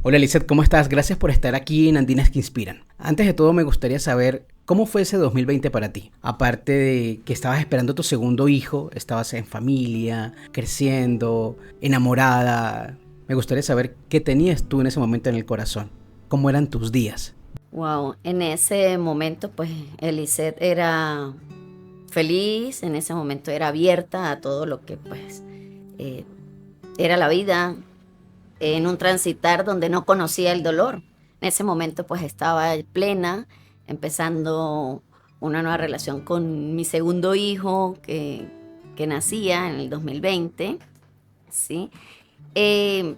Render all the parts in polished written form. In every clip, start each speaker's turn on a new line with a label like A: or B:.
A: Hola Lizeth, ¿cómo estás? Gracias por estar aquí en Andinas que Inspiran. Antes de todo me gustaría saber cómo fue ese 2020 para ti. Aparte de que estabas esperando tu segundo hijo, estabas en familia, creciendo, enamorada. Me gustaría saber qué tenías tú en ese momento en el corazón. ¿Cómo eran tus días?
B: Wow, en ese momento pues Elisette era feliz, en ese momento era abierta a todo lo que pues eh, era la vida, en un transitar donde no conocía el dolor. En ese momento pues estaba plena, empezando una nueva relación con mi segundo hijo que nacía en el 2020, ¿sí? Eh,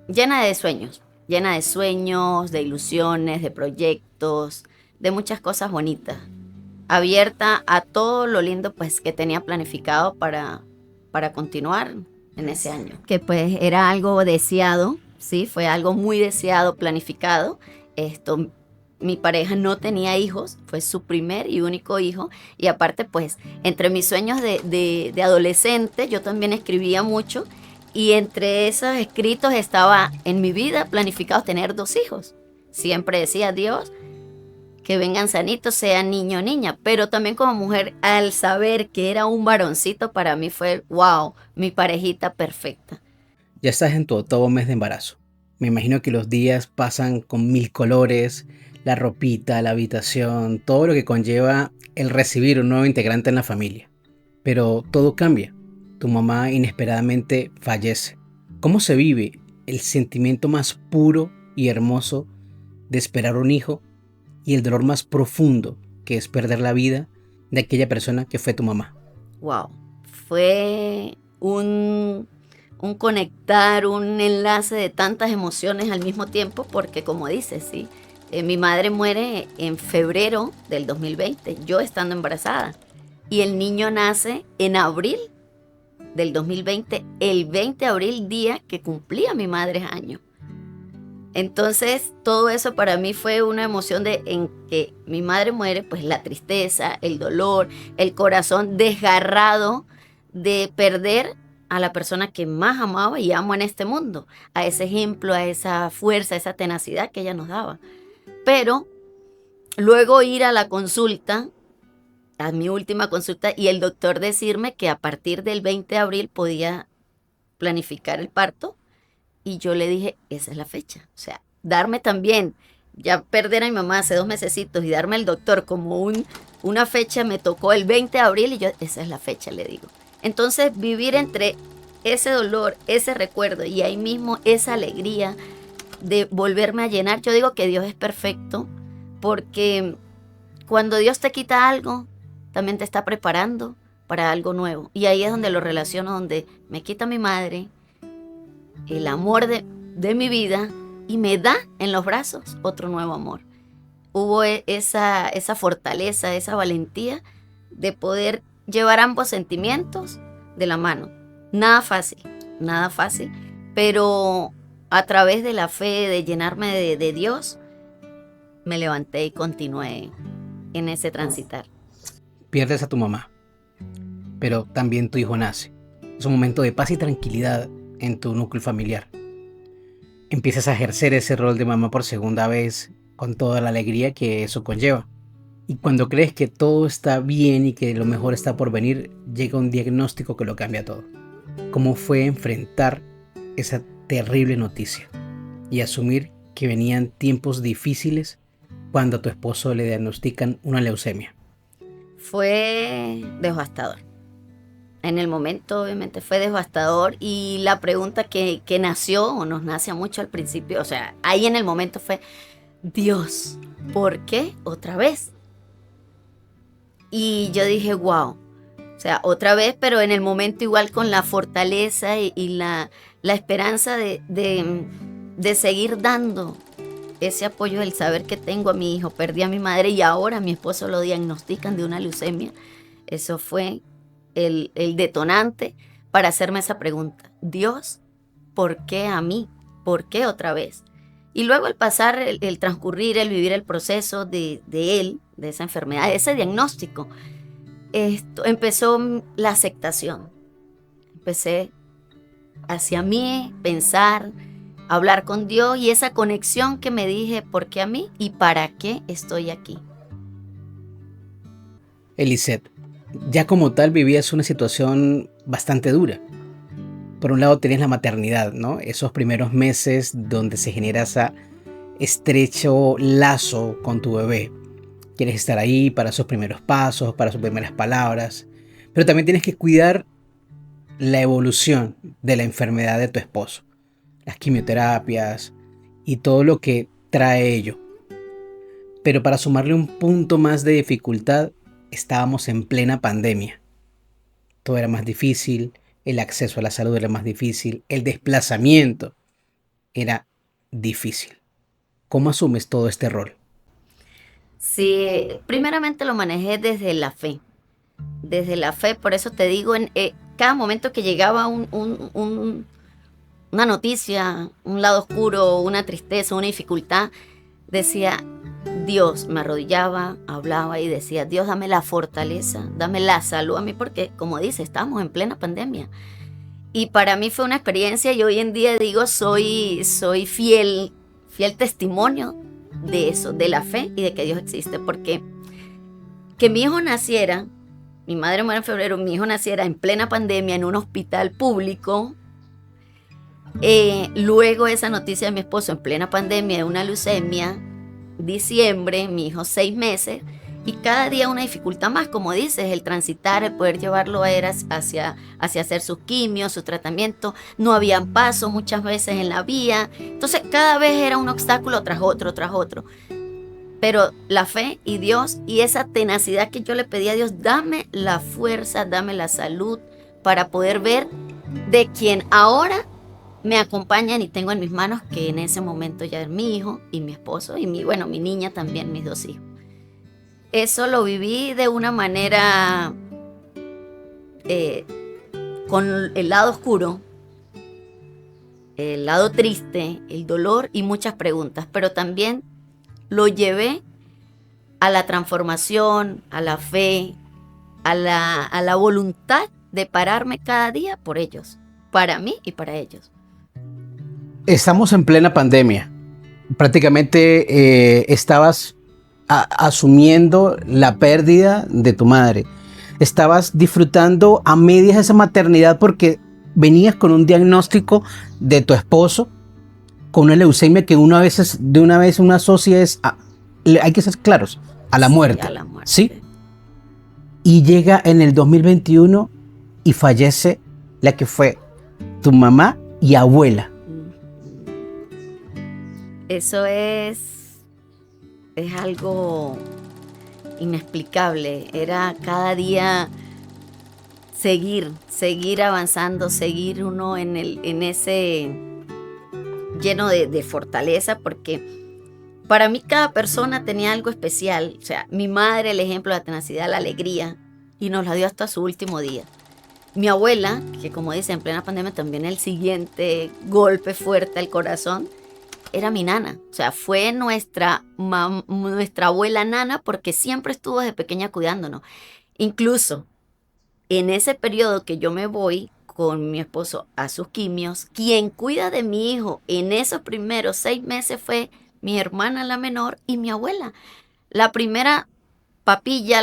B: llena de sueños, de ilusiones, de proyectos, de muchas cosas bonitas. Abierta a todo lo lindo pues que tenía planificado para continuar en ese año. Que pues era algo deseado, sí, fue algo muy deseado, planificado. Esto, mi pareja no tenía hijos, fue su primer y único hijo. Y aparte pues entre mis sueños de adolescente yo también escribía mucho y entre esos escritos estaba en mi vida planificado tener 2 hijos. Siempre decía Dios que vengan sanitos, sean niño o niña, pero también como mujer, al saber que era un varoncito, para mí fue, wow, mi parejita perfecta.
A: Ya estás en tu octavo mes de embarazo. Me imagino que los días pasan con mil colores, la ropita, la habitación, todo lo que conlleva el recibir un nuevo integrante en la familia. Pero todo cambia. Tu mamá inesperadamente fallece. ¿Cómo se vive el sentimiento más puro y hermoso de esperar un hijo y el dolor más profundo que es perder la vida de aquella persona que fue tu mamá?
B: Wow, fue un conectar, un enlace de tantas emociones al mismo tiempo, porque como dices, sí, mi madre muere en febrero del 2020, yo estando embarazada, y el niño nace en abril del 2020, el 20 de abril, día que cumplía mi madre años. Entonces, todo eso para mí fue una emoción de en que mi madre muere, pues la tristeza, el dolor, el corazón desgarrado de perder a la persona que más amaba y amo en este mundo, a ese ejemplo, a esa fuerza, a esa tenacidad que ella nos daba. Pero luego ir a la consulta, a mi última consulta, y el doctor decirme que a partir del 20 de abril podía planificar el parto y yo le dije, esa es la fecha. O sea, darme también, ya perder a mi mamá hace 2 mesecitos y darme al doctor como una fecha, me tocó el 20 de abril y yo, esa es la fecha, le digo. Entonces, vivir entre ese dolor, ese recuerdo y ahí mismo esa alegría de volverme a llenar, yo digo que Dios es perfecto porque cuando Dios te quita algo, también te está preparando para algo nuevo. Y ahí es donde lo relaciono, donde me quita mi madre, el amor de mi vida y me da en los brazos otro nuevo amor. Hubo esa fortaleza, esa valentía de poder llevar ambos sentimientos de la mano. Nada fácil, pero a través de la fe, de llenarme de Dios, me levanté y continué en ese transitar.
A: Pierdes a tu mamá, pero también tu hijo nace. Es un momento de paz y tranquilidad en tu núcleo familiar. Empiezas a ejercer ese rol de mamá por segunda vez con toda la alegría que eso conlleva. Y cuando crees que todo está bien y que lo mejor está por venir, llega un diagnóstico que lo cambia todo. ¿Cómo fue enfrentar esa terrible noticia y asumir que venían tiempos difíciles cuando a tu esposo le diagnostican una leucemia?
B: Fue devastador. En el momento obviamente fue devastador y la pregunta que nació o nos nace a mucho al principio, o sea, ahí en el momento fue, Dios, ¿por qué otra vez? Y yo dije, wow, o sea, otra vez, pero en el momento igual con la fortaleza y la esperanza de seguir dando ese apoyo del saber que tengo a mi hijo, perdí a mi madre y ahora a mi esposo lo diagnostican de una leucemia. Eso fue el detonante para hacerme esa pregunta. Dios, ¿por qué a mí? ¿Por qué otra vez? Y luego el pasar, el transcurrir, el vivir el proceso de él, de esa enfermedad, de ese diagnóstico, empezó la aceptación. Empecé hacia mí pensar hablar con Dios y esa conexión que me dije, ¿por qué a mí y para qué estoy aquí?
A: Eliseth, ya como tal vivías una situación bastante dura. Por un lado tenías la maternidad, ¿no? Esos primeros meses donde se genera ese estrecho lazo con tu bebé. Quieres estar ahí para sus primeros pasos, para sus primeras palabras, pero también tienes que cuidar la evolución de la enfermedad de tu esposo, las quimioterapias y todo lo que trae ello. Pero para sumarle un punto más de dificultad, estábamos en plena pandemia. Todo era más difícil, el acceso a la salud era más difícil, el desplazamiento era difícil. ¿Cómo asumes todo este rol?
B: Sí, primeramente lo manejé desde la fe, por eso te digo, en cada momento que llegaba una noticia, un lado oscuro, una tristeza, una dificultad, decía, Dios, me arrodillaba, hablaba y decía, Dios, dame la fortaleza, dame la salud a mí, porque como dice, estamos en plena pandemia. Y para mí fue una experiencia y hoy en día digo, soy fiel testimonio de eso, de la fe y de que Dios existe, porque que mi hijo naciera, mi madre muere en febrero, mi hijo naciera en plena pandemia en un hospital público, luego esa noticia de mi esposo en plena pandemia de una leucemia, diciembre, mi hijo 6 meses, y cada día una dificultad más, como dices, el transitar, el poder llevarlo a él hacia hacer sus quimios, su tratamiento, no habían pasos muchas veces en la vía, entonces cada vez era un obstáculo tras otro, pero la fe y Dios y esa tenacidad que yo le pedí a Dios, dame la fuerza, dame la salud para poder ver de quien ahora me acompañan y tengo en mis manos, que en ese momento ya es mi hijo y mi esposo y mi niña también, mis 2 hijos. Eso lo viví de una manera eh, con el lado oscuro, el lado triste, el dolor y muchas preguntas, pero también lo llevé a la transformación, a la fe, a la voluntad de pararme cada día por ellos, para mí y para ellos.
A: Estamos en plena pandemia. Prácticamente estabas asumiendo la pérdida de tu madre. Estabas disfrutando a medias esa maternidad porque venías con un diagnóstico de tu esposo con una leucemia que de una vez uno asocia hay que ser claros, a la muerte.
B: A la muerte.
A: ¿Sí? Y llega en el 2021 y fallece la que fue tu mamá y abuela.
B: Eso es algo inexplicable. Era cada día seguir avanzando, seguir uno en ese lleno de fortaleza, porque para mí cada persona tenía algo especial. O sea, mi madre, el ejemplo de la tenacidad, la alegría, y nos la dio hasta su último día. Mi abuela, que como dice, en plena pandemia también el siguiente golpe fuerte al corazón, era mi nana. O sea, fue nuestra abuela nana, porque siempre estuvo desde pequeña cuidándonos. Incluso en ese periodo que yo me voy con mi esposo a sus quimios, quien cuida de mi hijo en esos primeros 6 meses fue mi hermana la menor y mi abuela. La primera papilla,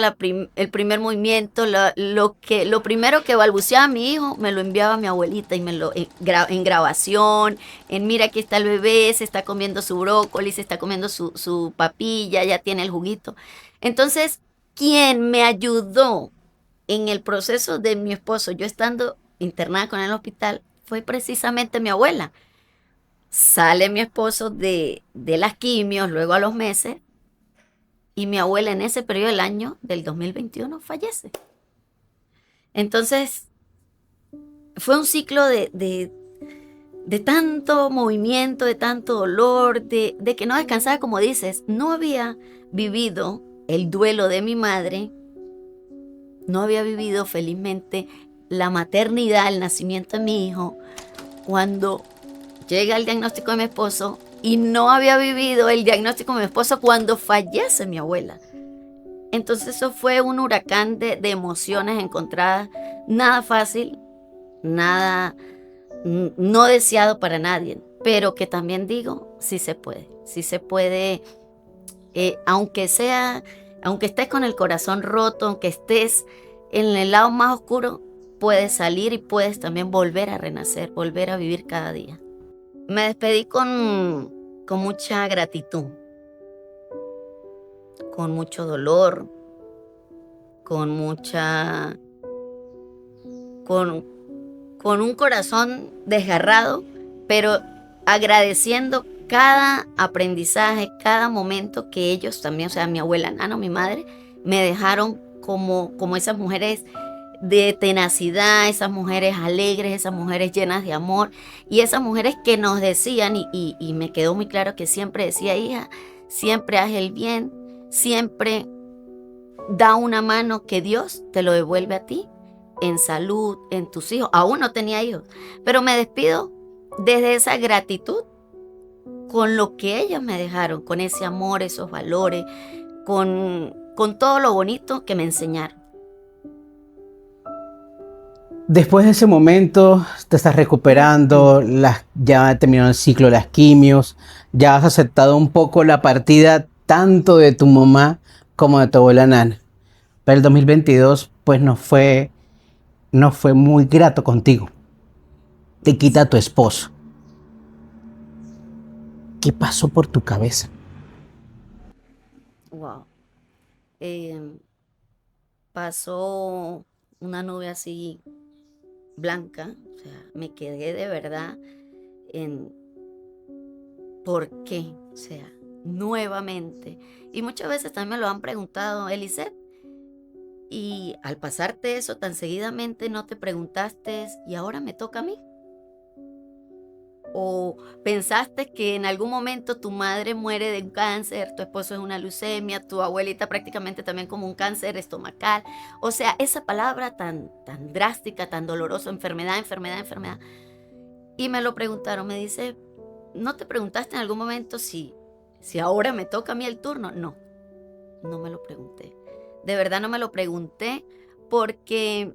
B: el primer movimiento, lo primero que balbuceaba mi hijo, me lo enviaba mi abuelita y en grabación, mira, aquí está el bebé, se está comiendo su brócoli, se está comiendo su papilla, ya tiene el juguito. Entonces, quien me ayudó en el proceso de mi esposo, yo estando internada con él en el hospital, fue precisamente mi abuela. Sale mi esposo de las quimios, luego a los meses, y mi abuela en ese periodo del año del 2021 fallece. Entonces, fue un ciclo de tanto movimiento, de tanto dolor, de que no descansaba, como dices. No había vivido el duelo de mi madre, no había vivido felizmente la maternidad, el nacimiento de mi hijo, cuando llega el diagnóstico de mi esposo, y no había vivido el diagnóstico de mi esposo cuando fallece mi abuela. Entonces eso fue un huracán de emociones encontradas, nada fácil, nada no deseado para nadie. pero que también digo, sí se puede, aunque estés con el corazón roto, aunque estés en el lado más oscuro, puedes salir y puedes también volver a renacer, volver a vivir cada día. Me despedí con mucha gratitud, con mucho dolor, con mucha, con, con un corazón desgarrado, pero agradeciendo cada aprendizaje, cada momento que ellos también, o sea, mi abuela Nana, mi madre, me dejaron como esas mujeres de tenacidad, esas mujeres alegres, esas mujeres llenas de amor y esas mujeres que nos decían, y me quedó muy claro que siempre decía, hija, siempre haz el bien, siempre da una mano que Dios te lo devuelve a ti, en salud, en tus hijos. Aún no tenía hijos, pero me despido desde esa gratitud con lo que ellos me dejaron, con ese amor, esos valores, con todo lo bonito que me enseñaron.
A: Después de ese momento te estás recuperando, ya terminó el ciclo de las quimios, ya has aceptado un poco la partida tanto de tu mamá como de tu abuela Nana. Pero el 2022 pues no fue muy grato contigo. Te quita a tu esposo. ¿Qué pasó por tu cabeza?
B: Wow. Pasó una nube así blanca, o sea, me quedé de verdad en por qué, o sea, nuevamente. Y muchas veces también me lo han preguntado, Eliseth, y al pasarte eso tan seguidamente no te preguntaste, ¿y ahora me toca a mí? ¿O pensaste que en algún momento tu madre muere de un cáncer, tu esposo es una leucemia, tu abuelita prácticamente también como un cáncer estomacal? O sea, esa palabra tan drástica, tan dolorosa, enfermedad, enfermedad, enfermedad. Y me lo preguntaron, me dice, ¿no te preguntaste en algún momento si ahora me toca a mí el turno? No me lo pregunté. De verdad no me lo pregunté porque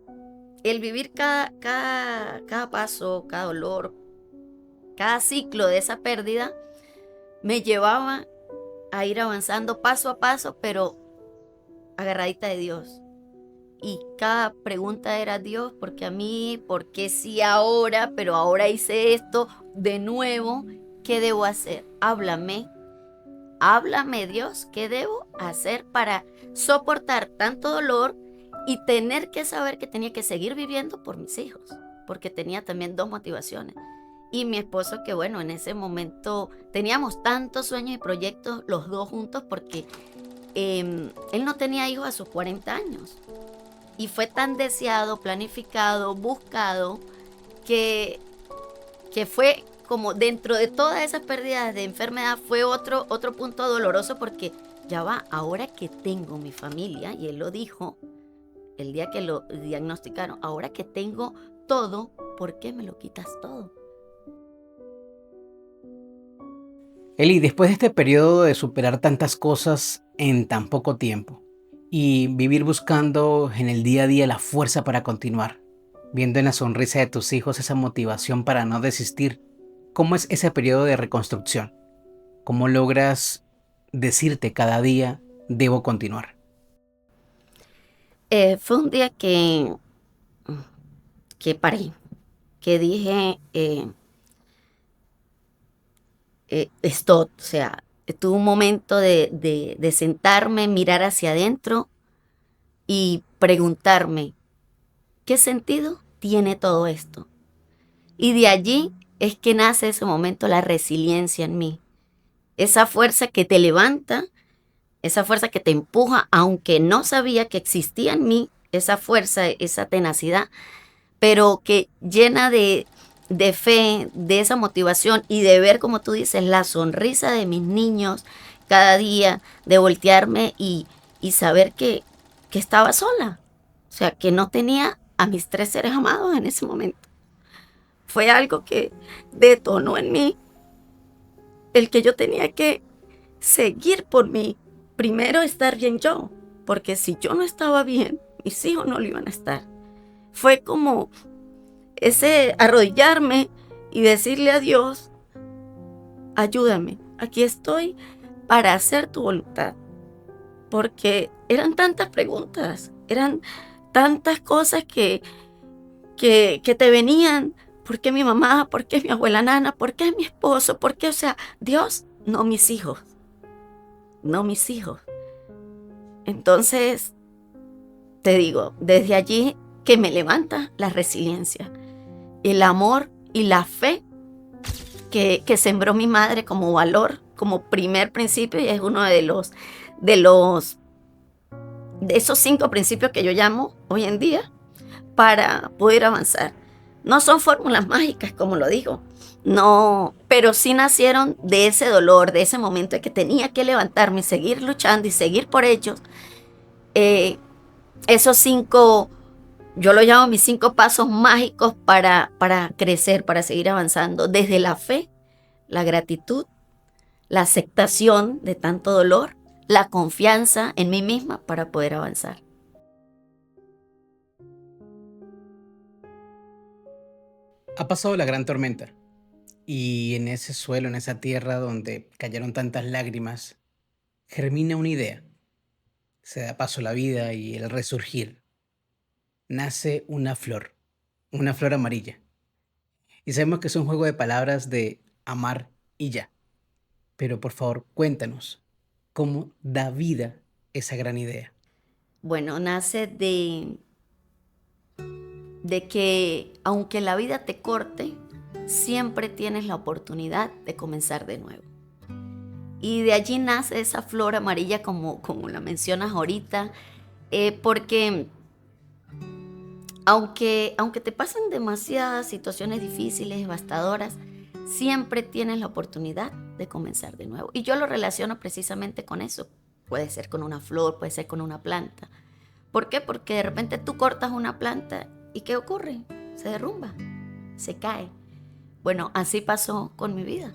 B: el vivir cada paso, cada dolor, cada ciclo de esa pérdida me llevaba a ir avanzando paso a paso, pero agarradita de Dios. Y cada pregunta era, Dios, ¿por qué a mí? ¿Por qué sí ahora? Pero ahora hice esto de nuevo. ¿Qué debo hacer? Háblame Dios, ¿qué debo hacer para soportar tanto dolor y tener que saber que tenía que seguir viviendo por mis hijos? Porque tenía también dos motivaciones. Y mi esposo, que bueno, en ese momento teníamos tantos sueños y proyectos los dos juntos porque él no tenía hijos a sus 40 años. Y fue tan deseado, planificado, buscado, que fue como dentro de todas esas pérdidas de enfermedad, fue otro punto doloroso porque ya va, ahora que tengo mi familia, y él lo dijo el día que lo diagnosticaron, ahora que tengo todo, ¿por qué me lo quitas todo?
A: Eli, después de este periodo de superar tantas cosas en tan poco tiempo y vivir buscando en el día a día la fuerza para continuar, viendo en la sonrisa de tus hijos esa motivación para no desistir, ¿cómo es ese periodo de reconstrucción? ¿Cómo logras decirte cada día, debo continuar?
B: Fue un día que paré, que dije, stop, o sea, tuve un momento de sentarme, mirar hacia adentro y preguntarme, ¿qué sentido tiene todo esto? Y de allí es que nace ese momento la resiliencia en mí, esa fuerza que te levanta, esa fuerza que te empuja, aunque no sabía que existía en mí, esa fuerza, esa tenacidad, pero que llena de fe, de esa motivación y de ver, como tú dices, la sonrisa de mis niños cada día, de voltearme y saber que estaba sola, o sea, que no tenía a mis 3 seres amados en ese momento. Fue algo que detonó en mí el que yo tenía que seguir por mí, primero estar bien yo, porque si yo no estaba bien, mis hijos no lo iban a estar. Fue como ese arrodillarme y decirle a Dios, ayúdame, aquí estoy para hacer tu voluntad. Porque eran tantas preguntas, eran tantas cosas que te venían. ¿Por qué mi mamá? ¿Por qué mi abuela Nana? ¿Por qué mi esposo? ¿Por qué? O sea, Dios, no mis hijos, no mis hijos. Entonces, te digo, desde allí que me levanta la resiliencia, el amor y la fe que sembró mi madre como valor, como primer principio, y es uno de los, de esos 5 principios que yo llamo hoy en día para poder avanzar. No son fórmulas mágicas, como lo digo, no, pero sí nacieron de ese dolor, de ese momento de que tenía que levantarme y seguir luchando y seguir por ellos. Eh, esos 5, yo lo llamo mis 5 pasos mágicos para crecer, para seguir avanzando, desde la fe, la gratitud, la aceptación de tanto dolor, la confianza en mí misma para poder avanzar.
A: Ha pasado la gran tormenta y en ese suelo, en esa tierra donde cayeron tantas lágrimas, germina una idea. Se da paso la vida y el resurgir. Nace una flor amarilla. Y sabemos que es un juego de palabras de amar y ya. Pero por favor, cuéntanos, ¿cómo da vida esa gran idea?
B: Bueno, nace de que aunque la vida te corte, siempre tienes la oportunidad de comenzar de nuevo. Y de allí nace esa flor amarilla como la mencionas ahorita, porque aunque te pasen demasiadas situaciones difíciles, devastadoras, siempre tienes la oportunidad de comenzar de nuevo. Y yo lo relaciono precisamente con eso. Puede ser con una flor, puede ser con una planta. ¿Por qué? Porque de repente tú cortas una planta y ¿qué ocurre? Se derrumba, se cae. Bueno, así pasó con mi vida.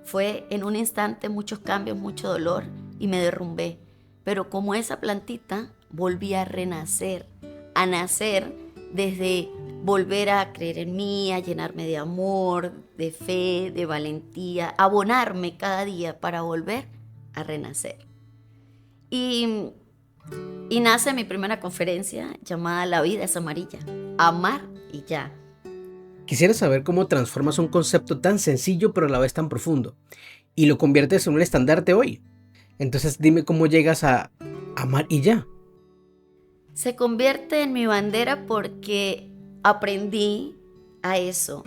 B: Fue en un instante muchos cambios, mucho dolor y me derrumbé. Pero como esa plantita, volví a renacer, a nacer desde volver a creer en mí, a llenarme de amor, de fe, de valentía, abonarme cada día para volver a renacer. Y, y nace mi primera conferencia llamada La vida es amarilla, amar y ya.
A: Quisiera saber cómo transformas un concepto tan sencillo pero a la vez tan profundo y lo conviertes en un estandarte hoy. Entonces dime cómo llegas a amar y ya.
B: Se convierte en mi bandera porque aprendí a eso,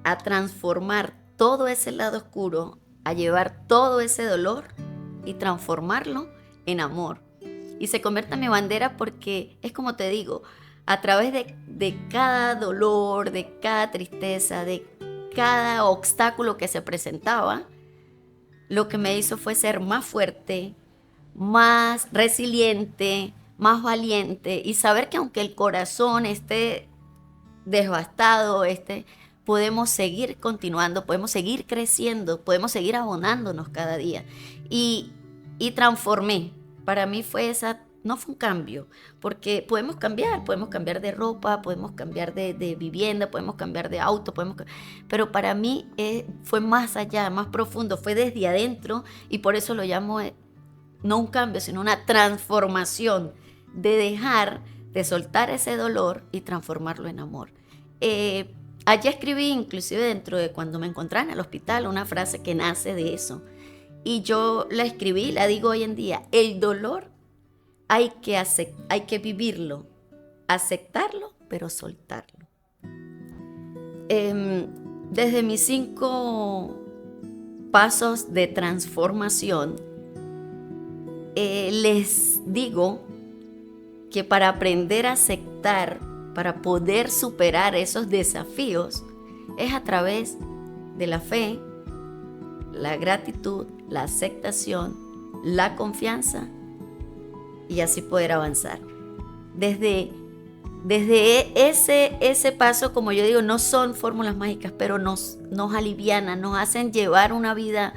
B: a transformar todo ese lado oscuro, a llevar todo ese dolor y transformarlo en amor. Y se convierte en mi bandera porque es como te digo, a través de cada dolor, de cada tristeza, de cada obstáculo que se presentaba, lo que me hizo fue ser más fuerte, más resiliente, más valiente y saber que aunque el corazón esté devastado, podemos seguir continuando, podemos seguir creciendo, podemos seguir abonándonos cada día. Y transformé. Para mí no fue un cambio, porque podemos cambiar de ropa, podemos cambiar de vivienda, podemos cambiar de auto, pero para mí fue más allá, más profundo, fue desde adentro y por eso lo llamo no un cambio, sino una transformación de dejar, de soltar ese dolor y transformarlo en amor. Allí escribí, inclusive dentro de cuando me encontraba en el hospital, una frase que nace de eso. Y yo la escribí, la digo hoy en día, el dolor hay que vivirlo, aceptarlo, pero soltarlo. Desde mis 5 pasos de transformación, les digo que para aprender a aceptar, para poder superar esos desafíos, es a través de la fe, la gratitud, la aceptación, la confianza y así poder avanzar. Desde ese paso, como yo digo, no son fórmulas mágicas, pero nos alivianan, nos hacen llevar una vida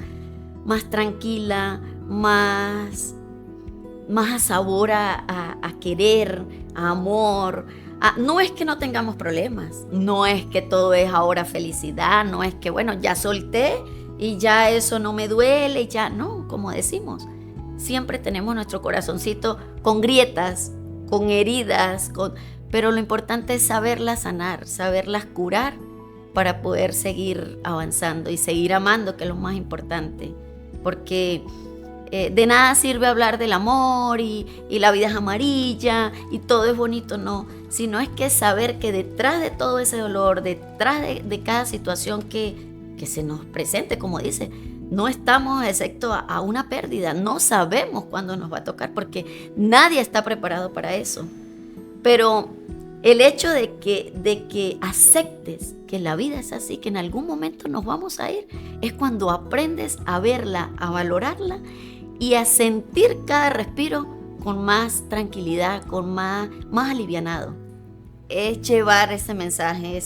B: más tranquila, más a sabor a querer, a amor. No es que no tengamos problemas, no es que todo es ahora felicidad, no es que, bueno, ya solté y ya eso no me duele, ya no, como decimos. Siempre tenemos nuestro corazoncito con grietas, con heridas, pero lo importante es saberlas sanar, saberlas curar para poder seguir avanzando y seguir amando, que es lo más importante. Porque de nada sirve hablar del amor y la vida es amarilla y todo es bonito, no. Sino es que saber que detrás de todo ese dolor, detrás de cada situación que se nos presente, como dice, no estamos excepto a una pérdida. No sabemos cuándo nos va a tocar porque nadie está preparado para eso. Pero el hecho de que aceptes que la vida es así, que en algún momento nos vamos a ir, es cuando aprendes a verla, a valorarla y a sentir cada respiro con más tranquilidad, con más alivianado. Es llevar ese mensaje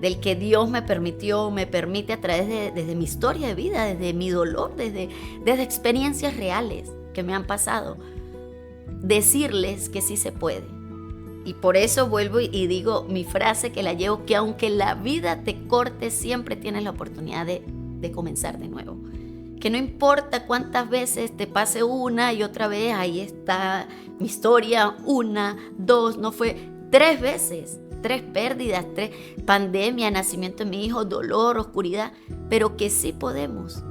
B: del que Dios me permite a través desde mi historia de vida, desde mi dolor, desde experiencias reales que me han pasado. Decirles que sí se puede. Y por eso vuelvo y digo mi frase que la llevo, que aunque la vida te corte, siempre tienes la oportunidad de comenzar de nuevo. Que no importa cuántas veces te pase una y otra vez, ahí está mi historia, 1, 2, no fue 3 veces, 3 pérdidas, 3 pandemia, nacimiento de mi hijo, dolor, oscuridad, pero que sí podemos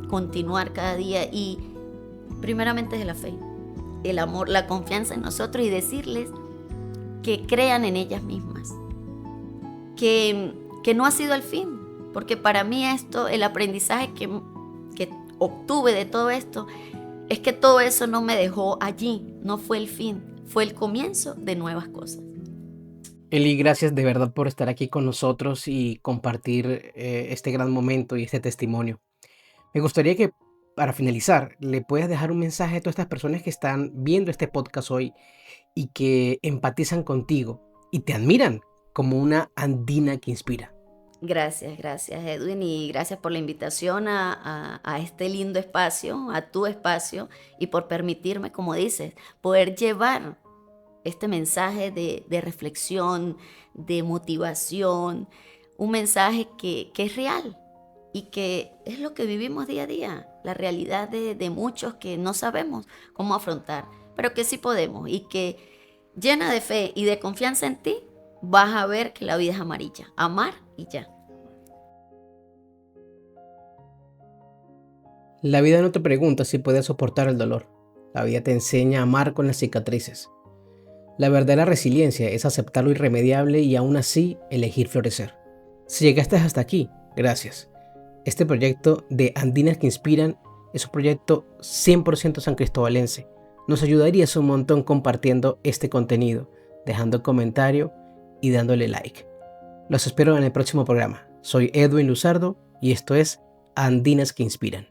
B: continuar cada día y primeramente de la fe, el amor, la confianza en nosotros y decirles que crean en ellas mismas, que no ha sido el fin, porque para mí el aprendizaje que obtuve de todo esto, es que todo eso no me dejó allí, no fue el fin, fue el comienzo de nuevas cosas.
A: Eli, gracias de verdad por estar aquí con nosotros y compartir este gran momento y este testimonio. Me gustaría que para finalizar le puedas dejar un mensaje a todas estas personas que están viendo este podcast hoy y que empatizan contigo y te admiran como una andina que inspira.
B: Gracias Edwin, y gracias por la invitación a este lindo espacio, a tu espacio, y por permitirme, como dices, poder llevar este mensaje de reflexión, de motivación, un mensaje que es real y que es lo que vivimos día a día, la realidad de muchos que no sabemos cómo afrontar, pero que sí podemos, y que llena de fe y de confianza en ti, vas a ver que la vida es amarilla, amar y ya.
A: La vida no te pregunta si puedes soportar el dolor. La vida te enseña a amar con las cicatrices. La verdadera resiliencia es aceptar lo irremediable y aún así elegir florecer. Si llegaste hasta aquí, gracias. Este proyecto de Andinas que Inspiran es un proyecto 100% san cristobalense. Nos ayudarías un montón compartiendo este contenido, dejando comentario y dándole like. Los espero en el próximo programa. Soy Edwin Luzardo y esto es Andinas que Inspiran.